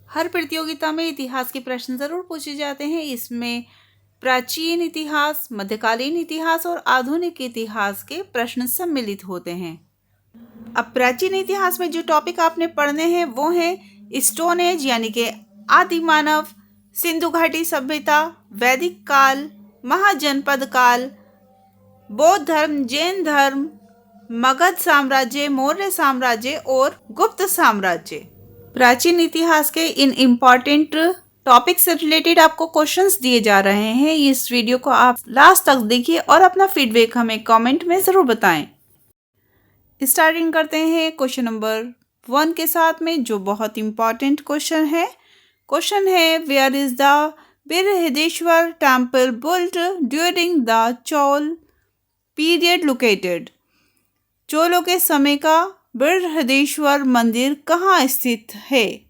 हर प्रतियोगिता में इतिहास के प्रश्न जरूर पूछे जाते हैं। इसमें प्राचीन इतिहास, मध्यकालीन इतिहास और आधुनिक इतिहास के प्रश्न सम्मिलित होते हैं। अब प्राचीन इतिहास में जो टॉपिक आपने पढ़ने हैं वो हैं स्टोन एज यानी कि आदि मानव, सिंधु घाटी सभ्यता, वैदिक काल, महाजनपद काल, बौद्ध धर्म, जैन धर्म, मगध साम्राज्य, मौर्य साम्राज्य और गुप्त साम्राज्य। प्राचीन इतिहास के इन इम्पॉर्टेंट टॉपिक से रिलेटेड आपको क्वेश्चंस दिए जा रहे हैं। इस वीडियो को आप लास्ट तक देखिए और अपना फीडबैक हमें कमेंट में ज़रूर बताएं। स्टार्टिंग करते हैं क्वेश्चन नंबर 1 के साथ में, जो बहुत इम्पॉर्टेंट क्वेश्चन है। क्वेश्चन है, where is the Brihadeshwara temple built during the Chola period located? चोलों के समय का बृहदेश्वर मंदिर कहाँ स्थित है?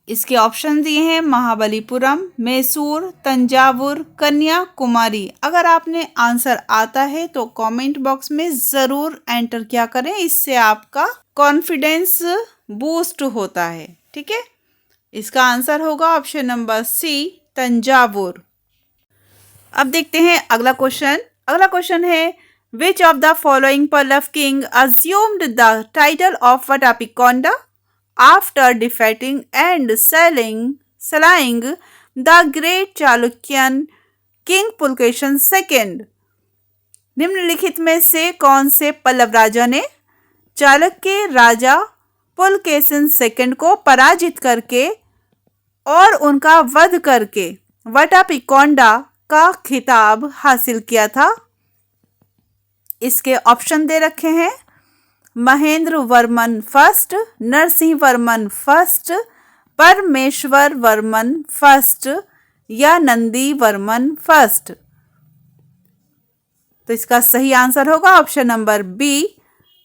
इसके ऑप्शन दिए हैं महाबलीपुरम, मैसूर, तंजावुर, कन्याकुमारी। अगर आपने आंसर आता है तो कमेंट बॉक्स में ज़रूर एंटर किया करें, इससे आपका कॉन्फिडेंस बूस्ट होता है। ठीक है, इसका आंसर होगा ऑप्शन नंबर सी, तंजावुर। अब देखते हैं अगला क्वेश्चन। अगला क्वेश्चन है, which of the following Pallava king assumed the title of Vatapikonda after defeating and slaying the great Chalukyan king Pulkeshi II? निम्नलिखित में से कौन से पल्लव राजा ने चालुक्य राजा पुलकेशिन II को पराजित करके और उनका वध करके वटापिकोंडा का खिताब हासिल किया था? इसके ऑप्शन दे रखे हैं महेंद्र वर्मन फर्स्ट, नरसिंह वर्मन फर्स्ट, परमेश्वर वर्मन फर्स्ट या नंदी वर्मन फर्स्ट। तो इसका सही आंसर होगा option number B,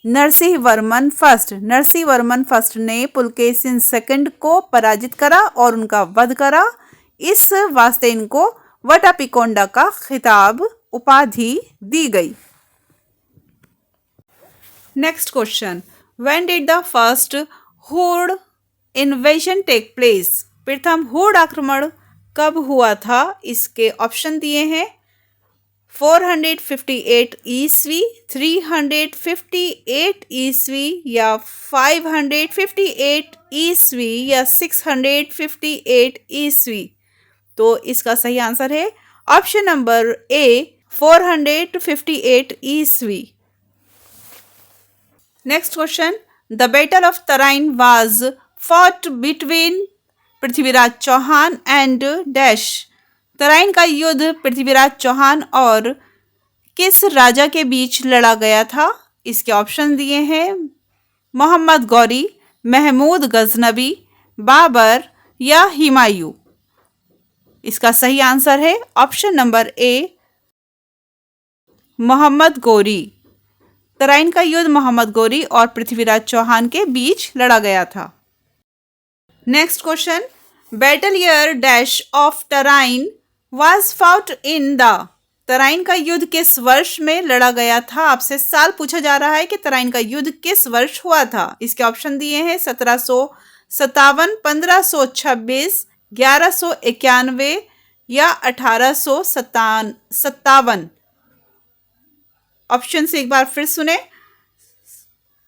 Narasimha Varman first. Narasimha Varman first ने पुलकेशिन II को पराजित करा और उनका वध करा। इस वास्ते इनको वटापिकोंडा का खिताब उपाधि दी गई। Next question, when did the first Hun invasion take place? प्रथम हुड आक्रमण कब हुआ था? इसके ऑप्शन दिए हैं 458 ईस्वी, 358 ईस्वी या 558 ईस्वी या 658 ईस्वी। तो इसका सही आंसर है ऑप्शन नंबर ए, 458 ईस्वी। Next question, the Battle of Tarain was fought between Prithviraj Chauhan and dash. Tarain का युद्ध पृथ्वीराज चौहान और किस राजा के बीच लड़ा गया था? इसके ऑप्शन दिए हैं मोहम्मद गौरी, महमूद गजनबी, बाबर या हुमायूं। इसका सही आंसर है option number A, Mohammad Ghori. Tarain का युद्ध मोहम्मद गौरी और पृथ्वीराज चौहान के बीच लड़ा गया था। Next question, battle year dash of Tarain was fought in the. Tarain का युद्ध किस वर्ष में लड़ा गया था? आपसे साल पूछा जा रहा है कि तराइन का युद्ध किस वर्ष हुआ था। इसके ऑप्शन दिए हैं 1757, 1526, 1191 या 1857। ऑप्शन से एक बार फिर सुने,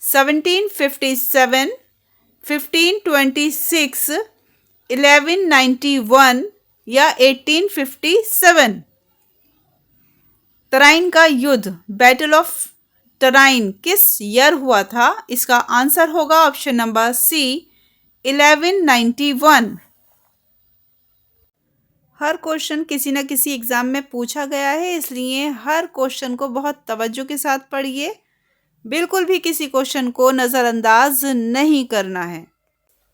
1757, 1526, 1191 या 1857। तराइन का युद्ध बैटल ऑफ तराइन किस ईयर हुआ था? इसका आंसर होगा ऑप्शन नंबर सी, 1191। हर क्वेश्चन किसी न किसी एग्जाम में पूछा गया है, इसलिए हर क्वेश्चन को बहुत तवज्जो के साथ पढ़िए। बिल्कुल भी किसी क्वेश्चन को नज़रअंदाज नहीं करना है।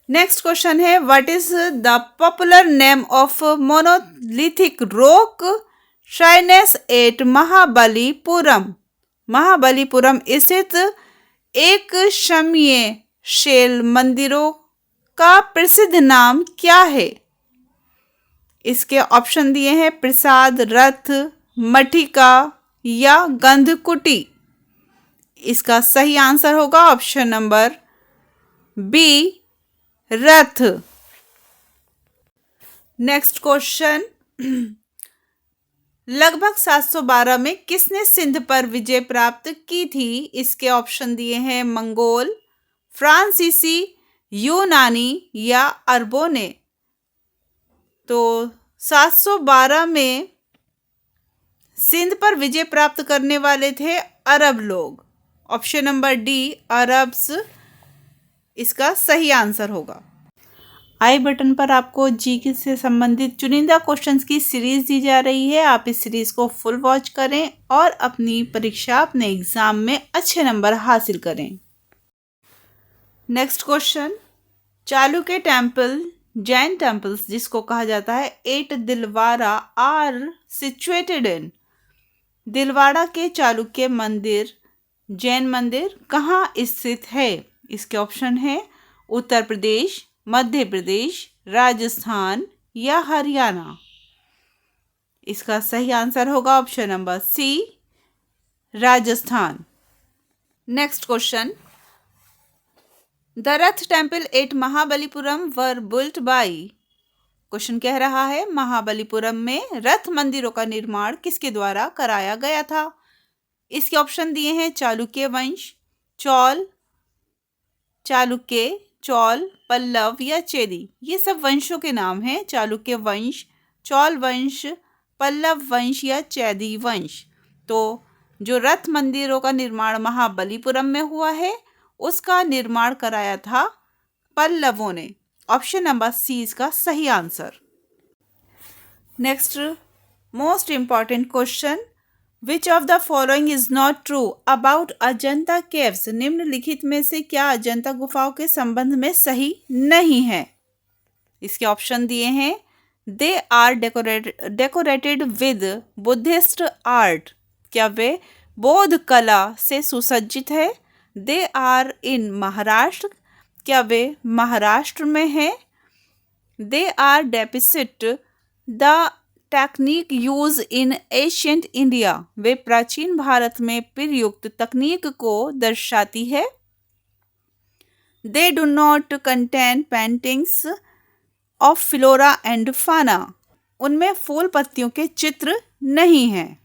नेक्स्ट क्वेश्चन है, what is the popular name of monolithic rock shrines at Mahabalipuram? Mahabalipuram स्थित एक शमीय शैल मंदिरों का प्रसिद्ध नाम क्या है? इसके ऑप्शन दिए हैं प्रसाद रथ, मठिका या गंधकुटी। इसका सही आंसर होगा ऑप्शन नंबर बी, रथ। नेक्स्ट क्वेश्चन, लगभग 712 में किसने सिंध पर विजय प्राप्त की थी? इसके ऑप्शन दिए हैं मंगोल, फ्रांसीसी, यूनानी या अरबों ने। तो 712 में सिंध पर विजय प्राप्त करने वाले थे अरब लोग। ऑप्शन नंबर डी, अरब्स इसका सही आंसर होगा। आई बटन पर आपको जीके से संबंधित चुनिंदा क्वेश्चंस की सीरीज दी जा रही है। आप इस सीरीज को फुल वॉच करें और अपनी परीक्षा, अपने एग्जाम में अच्छे नंबर हासिल करें। Next question, Chalukya temple, Jain temples जिसको कहा जाता है, 8 Dilwara are situated in. Dilwara के चालुक्य मंदिर, जैन मंदिर कहाँ स्थित है? इसके ऑप्शन है उत्तर प्रदेश, मध्य प्रदेश, राजस्थान या हरियाणा। इसका सही आंसर होगा option number C, Rajasthan. Next question, the Rath temple at Mahabalipuram were built by. Question कह रहा है महाबलीपुरम में रथ मंदिरों का निर्माण किसके द्वारा कराया गया था? इसके ऑप्शन दिए हैं चालुक्य वंश, चौल, चालुक्य, चौल, पल्लव या चेदी। ये सब वंशों के नाम हैं, चालुक्य वंश, चौल वंश, पल्लव वंश या चैदी वंश। तो जो रथ मंदिरों का निर्माण महाबलीपुरम में हुआ है उसका निर्माण कराया था पल्लवों ने। ऑप्शन नंबर सी इसका सही answer. Next most important question, which of the following is not true about Ajanta caves. निम्नलिखित में से क्या अजंता गुफाओं के संबंध में सही नहीं है? इसके ऑप्शन दिए हैं, they are decorated with Buddhist art. क्या वे बौद्ध कला से सुसज्जित है? They are in Maharashtra. क्या वे महाराष्ट्र में है? They are depict the technique used in ancient India. वे प्राचीन भारत में प्रयुक्त तकनीक को दर्शाती है। They do not contain paintings of flora and fauna. उनमें फूल पत्तियों के चित्र नहीं हैं।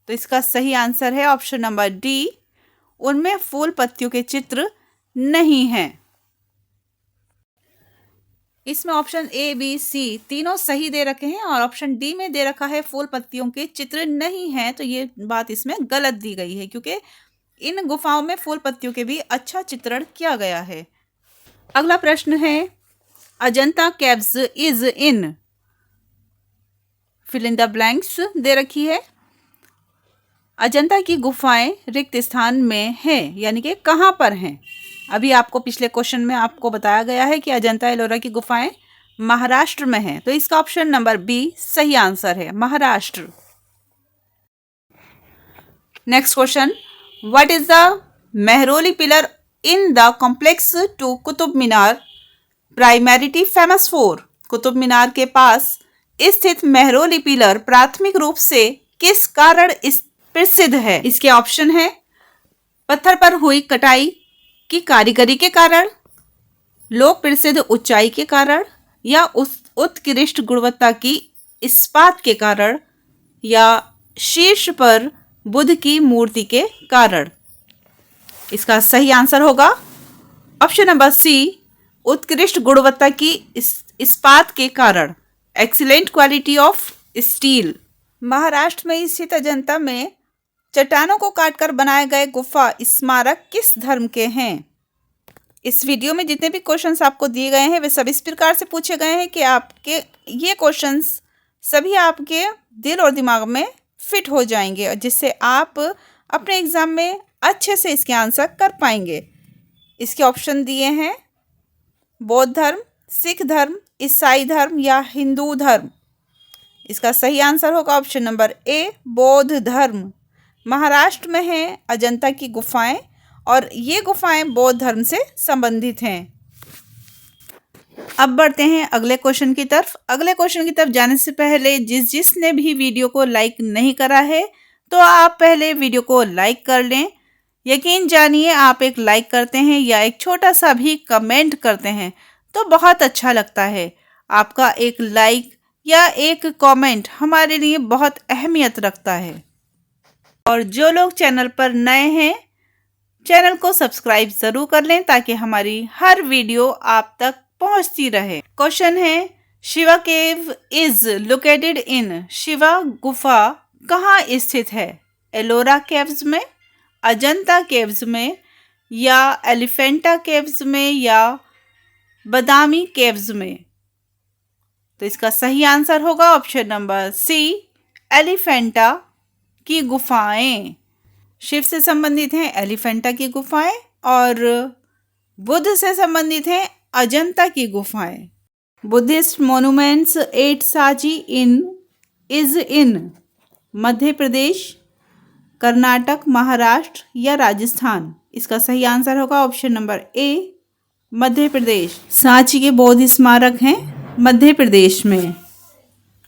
तो इसका सही आंसर है ऑप्शन नंबर डी, उनमें फूल पत्तियों के चित्र नहीं हैं। इसमें ऑप्शन ए, बी, सी तीनों सही दे रखे हैं और ऑप्शन डी में दे रखा है फूल पत्तियों के चित्र नहीं हैं। तो ये बात इसमें गलत दी गई है क्योंकि इन गुफाओं में फूल पत्तियों के भी अच्छा चित्रण किया गया है। अगला प्रश्न है, Ajanta caves is in, fill in the blanks दे रखी है। अजंता की गुफाएं रिक्त स्थान में हैं, यानी कि कहाँ पर हैं? अभी आपको पिछले क्वेश्चन में आपको बताया गया है कि अजंता एलोरा की गुफाएं महाराष्ट्र में हैं। तो इसका ऑप्शन नंबर बी सही आंसर है, Maharashtra. Next question, what is the Mehrauli pillar in the complex to Qutub Minar primarily famous for. Qutub Minar के पास स्थित मेहरौली पिलर प्राथमिक रूप से किस कारण प्रसिद्ध है? इसके ऑप्शन है, पत्थर पर हुई कटाई की कारीगरी के कारण, लोक प्रसिद्ध ऊंचाई के कारण, या उत्कृष्ट गुणवत्ता की इस्पात के कारण, या शीर्ष पर बुद्ध की मूर्ति के कारण। इसका सही आंसर होगा ऑप्शन नंबर सी, उत्कृष्ट गुणवत्ता की इस्पात के कारण, excellent quality of steel. Maharashtra में स्थित अजंता में चट्टानों को काटकर बनाए गए गुफा स्मारक किस धर्म के हैं? इस वीडियो में जितने भी क्वेश्चंस आपको दिए गए हैं वे सब इस प्रकार से पूछे गए हैं कि आपके ये क्वेश्चंस सभी आपके दिल और दिमाग में फिट हो जाएंगे, जिससे आप अपने एग्जाम में अच्छे से इसके आंसर कर पाएंगे। इसके ऑप्शन दिए हैं, बौद्ध धर्म, सिख धर्म, ईसाई धर्म या हिंदू धर्म। इसका सही आंसर होगा ऑप्शन नंबर ए, बौद्ध धर्म। महाराष्ट्र में है अजंता की गुफाएं और ये गुफाएं बौद्ध धर्म से संबंधित हैं। अब बढ़ते हैं अगले क्वेश्चन की तरफ। अगले क्वेश्चन की तरफ जाने से पहले जिसने भी वीडियो को लाइक नहीं करा है तो आप पहले वीडियो को लाइक कर लें। यकीन जानिए, आप एक लाइक करते हैं या एक छोटा सा भी कमेंट करते हैं तो बहुत अच्छा लगता है। आपका एक लाइक या एक कमेंट हमारे लिए बहुत अहमियत रखता है। और जो लोग चैनल पर नए हैं, चैनल को सब्सक्राइब जरूर कर लें ताकि हमारी हर वीडियो आप तक पहुंचती रहे। क्वेश्चन है, शिवा केव इज लोकेटेड इन, शिवा गुफा कहाँ स्थित है? एलोरा केव्स में, अजंता केव्स में, या एलिफेंटा केव्स में, या बदामी केव्स में? तो इसका सही आंसर होगा ऑप्शन नंबर सी, एलिफेंटा की गुफाएं। शिव से संबंधित हैं एलिफेंटा की गुफाएं और बुद्ध से संबंधित हैं अजंता की गुफाएं। बुद्धिस्ट मोन्यूमेंट्स एट साची इज इन मध्य प्रदेश, कर्नाटक, महाराष्ट्र या राजस्थान? इसका सही आंसर होगा ऑप्शन नंबर ए, मध्य प्रदेश। सांची के बौद्ध स्मारक हैं मध्य प्रदेश में।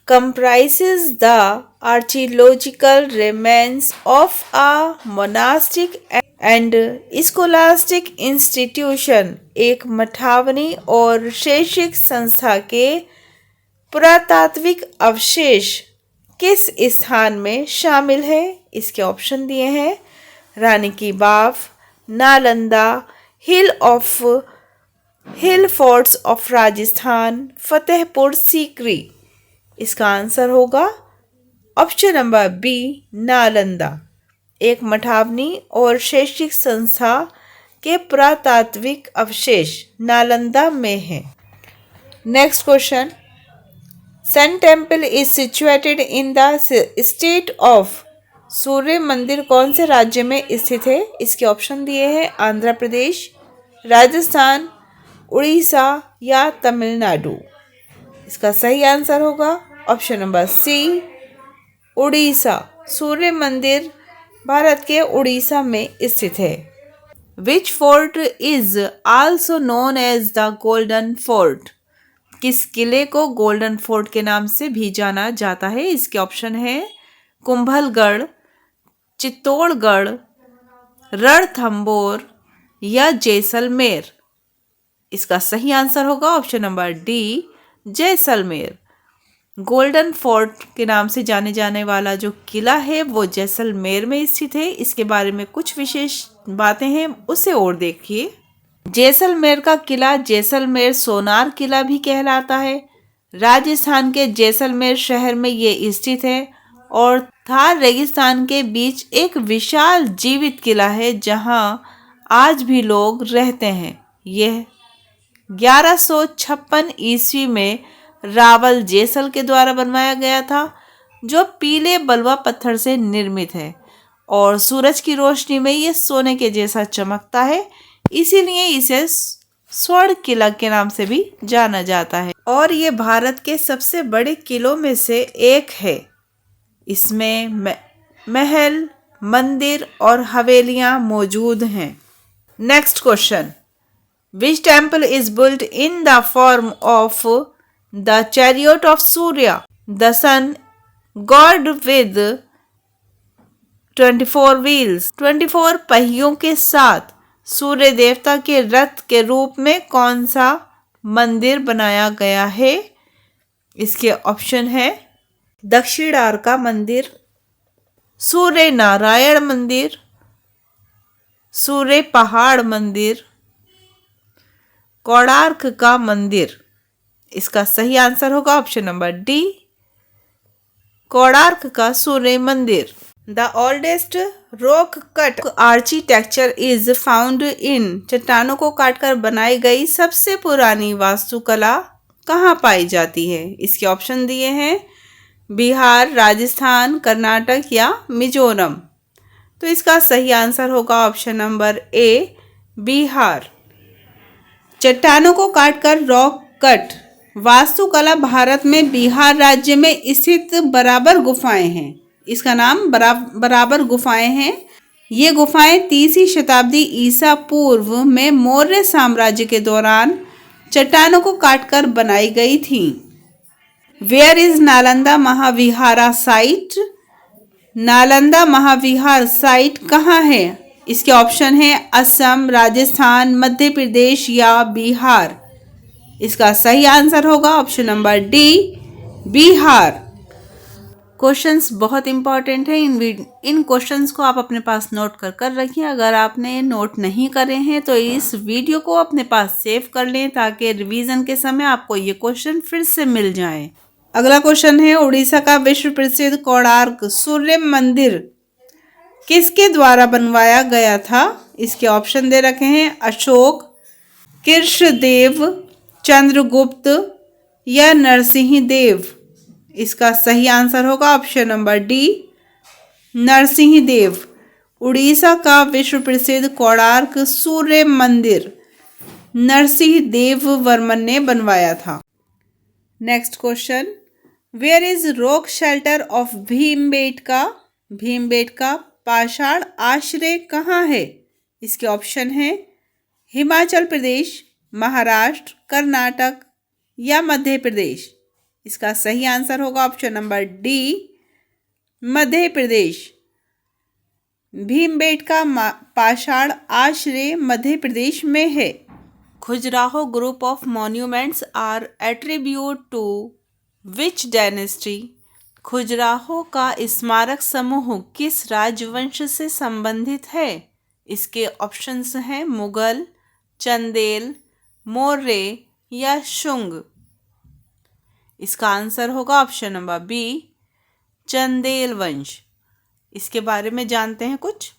Comprises the archaeological remains of a monastic and scholastic institution, एक मठावनी और शैक्षिक संस्था के पुरातात्विक अवशेष किस स्थान में शामिल है? इसके ऑप्शन दिए हैं रानी की बाव, नालंदा, हिल फोर्ट्स ऑफ राजस्थान, फतेहपुर सीकरी। इसका आंसर होगा ऑप्शन नंबर बी, नालंदा। एक मठावनी और शैक्षिक संस्था के पुरातात्विक अवशेष नालंदा में है। Next question, sun temple is situated in the state of, सूर्य मंदिर कौन से राज्य में स्थित है? इसके ऑप्शन दिए हैं आंध्र प्रदेश, राजस्थान, उड़ीसा या तमिलनाडु। इसका सही आंसर होगा ऑप्शन नंबर सी, उड़ीसा। सूर्य मंदिर भारत के उड़ीसा में स्थित है। Which fort is also known as the golden fort, किस किले को गोल्डन फोर्ट के नाम से भी जाना जाता है? इसके ऑप्शन है कुंभलगढ़, चित्तौड़गढ़, रणथंबोर या जैसलमेर। इसका सही आंसर होगा option number D, Jaisalmer. Golden fort के नाम से जाने जाने वाला जो किला है वो जैसलमेर में स्थित है। इसके बारे में कुछ विशेष बातें हैं, उसे और देखिए। जैसलमेर का किला जैसलमेर सोनार किला भी कहलाता है। राजस्थान के जैसलमेर शहर में ये स्थित है और थार रेगिस्तान के बीच एक विशाल जीवित किला है जहां आज भी लोग रहते हैं। यह 1156 ईस्वी में रावल जैसल के द्वारा बनवाया गया था, जो पीले बलुआ पत्थर से निर्मित है और सूरज की रोशनी में यह सोने के जैसा चमकता है, इसीलिए इसे स्वर्ण किला के नाम से भी जाना जाता है। और ये भारत के सबसे बड़े किलों में से एक है। इसमें महल, मंदिर और हवेलियां मौजूद हैं। Next question, which temple is built in the form of the chariot of Surya, the sun god with 24 wheels, 24 पहियों के साथ सूर्य देवता के रथ के रूप में कौन सा मंदिर बनाया गया है? इसके ऑप्शन है दक्षिणार्का मंदिर, सूर्य नारायण मंदिर, सूर्य पहाड़ मंदिर, कोणार्क का मंदिर। इसका सही आंसर होगा ऑप्शन नंबर डी, कोणार्क का सूर्य मंदिर। The oldest rock cut architecture is found in, चट्टानों को काटकर बनाई गई सबसे पुरानी वास्तुकला कहाँ पाई जाती है? इसके ऑप्शन दिए हैं बिहार, राजस्थान, कर्नाटक या मिजोरम। तो इसका सही आंसर होगा ऑप्शन नंबर ए, बिहार। चट्टानों को काटकर रॉक कट वास्तुकला भारत में बिहार राज्य में स्थित बराबर गुफाएं हैं। इसका नाम बराबर गुफाएं हैं। ये गुफाएं 30वीं शताब्दी ईसा पूर्व में मौर्य साम्राज्य के दौरान चट्टानों को काटकर बनाई गई थीं। Where is Nalanda Mahavihara site, Nalanda Mahavihar site कहाँ है? इसके ऑप्शन है असम, राजस्थान, मध्य प्रदेश या बिहार। इसका सही आंसर होगा option number D, Bihar. Questions बहुत इंपॉर्टेंट है। इन क्वेश्चंस को आप अपने पास नोट कर रखिए। अगर आपने नोट नहीं करे हैं तो इस वीडियो को अपने पास सेव कर लें ताकि रिवीजन के समय आपको ये क्वेश्चन फिर से मिल जाए। अगला क्वेश्चन है, उड़ीसा का विश्व प्रसिद्ध कोणार्क सूर्य मंदिर किसके द्वारा बनवाया गया था? इसके ऑप्शन दे रखे हैं अशोक, कृष्णदेव, चंद्रगुप्त या नरसिंह देव। इसका सही आंसर होगा option number D, Narsingh Dev. Orissa का विश्व प्रसिद्ध कोणार्क सूर्य मंदिर नरसिंह देव वर्मन ने बनवाया था। Next question, where is rock shelter of Bhimbetka? Bhimbetka पाषाण आश्रय कहाँ है? इसके ऑप्शन है हिमाचल प्रदेश, महाराष्ट्र, कर्नाटक या मध्य प्रदेश। इसका सही आंसर होगा option number D, Madhya Pradesh. Bhimbetka पाषाण आश्रय मध्य प्रदेश में है। Khajuraho group of monuments are attribute to which dynasty? Khajuraho का स्मारक समूह किस राजवंश से संबंधित है? इसके ऑप्शंस हैं मुगल, चंदेल, मौर्य या शुंग। इसका आंसर होगा ऑप्शन नंबर बी, चंदेल वंश। इसके बारे में जानते हैं कुछ।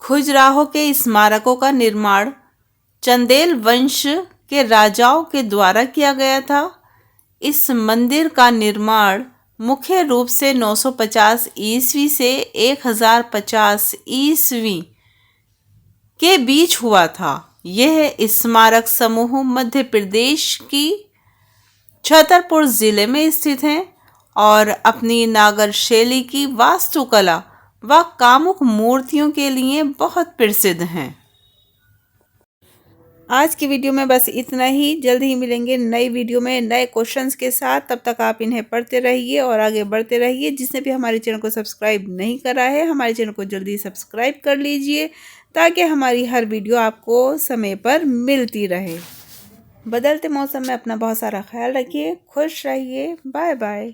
खजुराहो के स्मारकों का निर्माण चंदेल वंश के राजाओं के द्वारा किया गया था। इस मंदिर का निर्माण मुख्य रूप से 950 ईस्वी से 1050 ईस्वी के बीच हुआ था। यह स्मारक समूह मध्य प्रदेश की छतरपुर जिले में स्थित हैं और अपनी नागर शैली की वास्तुकला व कामुक मूर्तियों के लिए बहुत प्रसिद्ध हैं। आज की वीडियो में बस इतना ही। जल्द ही मिलेंगे नई वीडियो में नए क्वेश्चंस के साथ। तब तक आप इन्हें पढ़ते रहिए और आगे बढ़ते रहिए। जिसने भी हमारे चैनल को सब्सक्राइब नहीं करा है, हमारे चैनल को जल्दी सब्सक्राइब कर लीजिए ताकि हमारी हर वीडियो आपको समय पर मिलती रहे। बदलते मौसम में अपना बहुत सारा ख्याल रखिए। खुश रहिए। Bye bye.